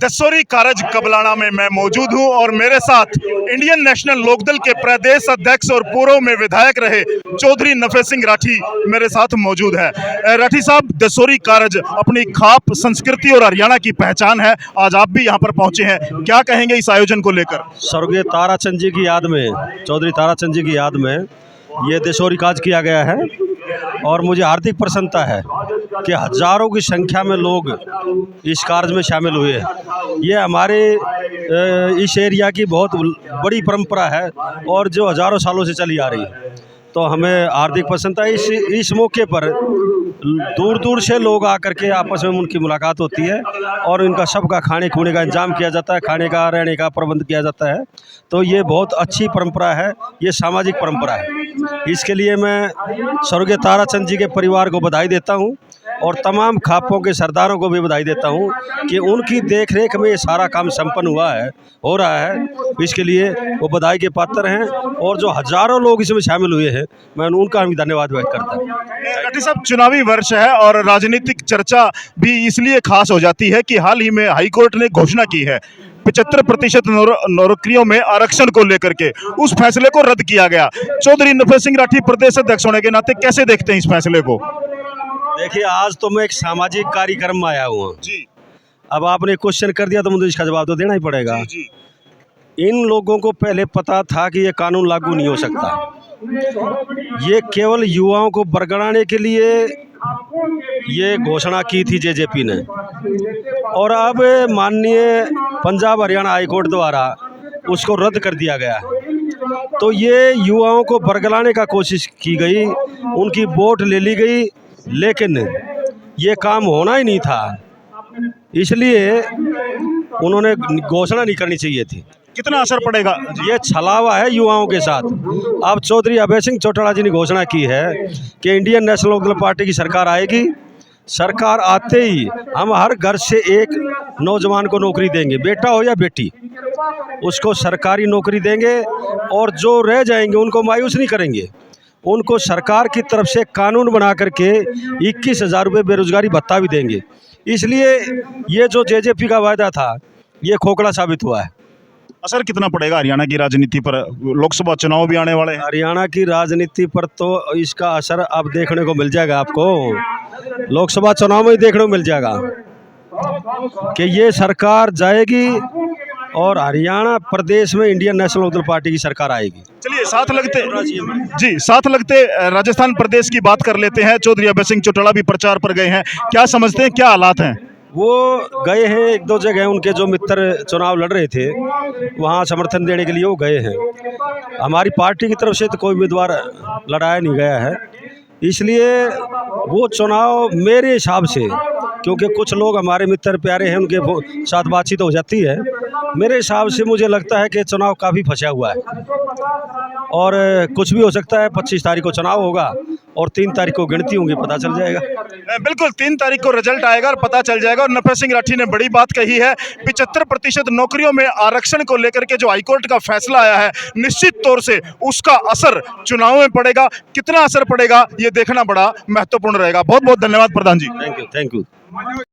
दसोरी कारज कबलाना में मैं मौजूद हूं और मेरे साथ इंडियन नेशनल लोकदल के प्रदेश अध्यक्ष और पूर्व में विधायक रहे चौधरी नफे सिंह राठी मेरे साथ मौजूद है। राठी साहब, दसोरी कारज अपनी खाप संस्कृति और हरियाणा की पहचान है। आज आप भी यहां पर पहुंचे हैं, क्या कहेंगे इस आयोजन को लेकर? स्वर्गीय ताराचंद जी की याद में, चौधरी ताराचंद जी की याद में ये दसोरी काज किया गया है और मुझे हार्दिक प्रसन्नता है कि हजारों की संख्या में लोग इस कार्य में शामिल हुए हैं। ये हमारे इस एरिया की बहुत बड़ी परंपरा है और जो हजारों सालों से चली आ रही है, तो हमें हार्दिक प्रसन्नता है। इस मौके पर दूर दूर से लोग आकर के आपस में उनकी मुलाकात होती है और इनका सबका खाने खूने का इंतजाम किया जाता है, खाने का रहने का प्रबंध किया जाता है। तो ये बहुत अच्छी परंपरा है, ये सामाजिक परंपरा है। इसके लिए मैं स्वर्गीय ताराचंद जी के परिवार को बधाई देता हूँ और तमाम खापों के सरदारों को भी बधाई देता हूँ कि उनकी देखरेख में ये सारा काम संपन्न हो रहा है। इसके लिए वो बधाई के पात्र हैं और जो हजारों लोग इसमें शामिल हुए हैं, मैं उनका भी धन्यवाद व्यक्त करता हूँ। राठी साहब, चुनावी वर्ष है और राजनीतिक चर्चा भी इसलिए खास हो जाती है कि हाल ही में हाईकोर्ट ने घोषणा की है 75% नौकरियों में आरक्षण को लेकर के, उस फैसले को रद्द किया गया। चौधरी नफे सिंह राठी प्रदेश अध्यक्ष होने के नाते कैसे देखते हैं इस फैसले को? देखिए, आज तो मैं एक सामाजिक कार्यक्रम में आया हुआ जी। अब आपने क्वेश्चन कर दिया तो मुझे इसका जवाब तो देना ही पड़ेगा। जी, जी। इन लोगों को पहले पता था कि ये कानून लागू नहीं हो सकता। ये केवल युवाओं को बरगलाने के लिए ये घोषणा की थी जेजेपी ने, और अब माननीय पंजाब हरियाणा हाईकोर्ट द्वारा उसको रद्द कर दिया गया है। तो ये युवाओं को बरगलाने का कोशिश की गई, उनकी वोट ले ली गई, लेकिन ये काम होना ही नहीं था, इसलिए उन्होंने घोषणा नहीं करनी चाहिए थी। कितना असर पड़ेगा? ये छलावा है युवाओं के साथ। अब चौधरी अभय सिंह चौटाला जी ने घोषणा की है कि इंडियन नेशनल लोकदल पार्टी की सरकार आएगी। सरकार आते ही हम हर घर से एक नौजवान को नौकरी देंगे, बेटा हो या बेटी, उसको सरकारी नौकरी देंगे और जो रह जाएंगे उनको मायूस नहीं करेंगे। उनको सरकार की तरफ से कानून बना करके 21,000 रुपये बेरोजगारी भत्ता भी देंगे। इसलिए ये जो जेजेपी का वायदा था, ये खोखला साबित हुआ है। असर कितना पड़ेगा हरियाणा की राजनीति पर? लोकसभा चुनाव भी आने वाले हैं। हरियाणा की राजनीति पर तो इसका असर अब देखने को मिल जाएगा। आपको लोकसभा चुनाव में ही देखने को मिल जाएगा कि ये सरकार जाएगी और हरियाणा प्रदेश में इंडियन नेशनल लोकदल पार्टी की सरकार आएगी। चलिए, साथ लगते राजस्थान प्रदेश की बात कर लेते हैं। चौधरी अभय सिंह चौटाला भी प्रचार पर गए हैं, क्या समझते हैं, क्या हालात हैं? वो गए हैं एक दो जगह, उनके जो मित्र चुनाव लड़ रहे थे वहाँ समर्थन देने के लिए वो गए हैं। हमारी पार्टी की तरफ से तो कोई उम्मीदवार लड़ाया नहीं गया है, इसलिए वो चुनाव मेरे हिसाब से, क्योंकि कुछ लोग हमारे मित्र प्यारे हैं, उनके साथ बातचीत हो जाती है, मेरे हिसाब से मुझे लगता है कि चुनाव काफ़ी फंसा हुआ है और कुछ भी हो सकता है। 25 तारीख को चुनाव होगा और 3 तारीख को गिनती होंगी, पता चल जाएगा। बिल्कुल, 3 तारीख को रिजल्ट आएगा और पता चल जाएगा। और नफे सिंह राठी ने बड़ी बात कही है, 75% नौकरियों में आरक्षण को लेकर के जो हाईकोर्ट का फैसला आया है, निश्चित तौर से उसका असर चुनाव में पड़ेगा। कितना असर पड़ेगा ये देखना बड़ा महत्वपूर्ण रहेगा। बहुत बहुत धन्यवाद प्रधान जी। Thank you.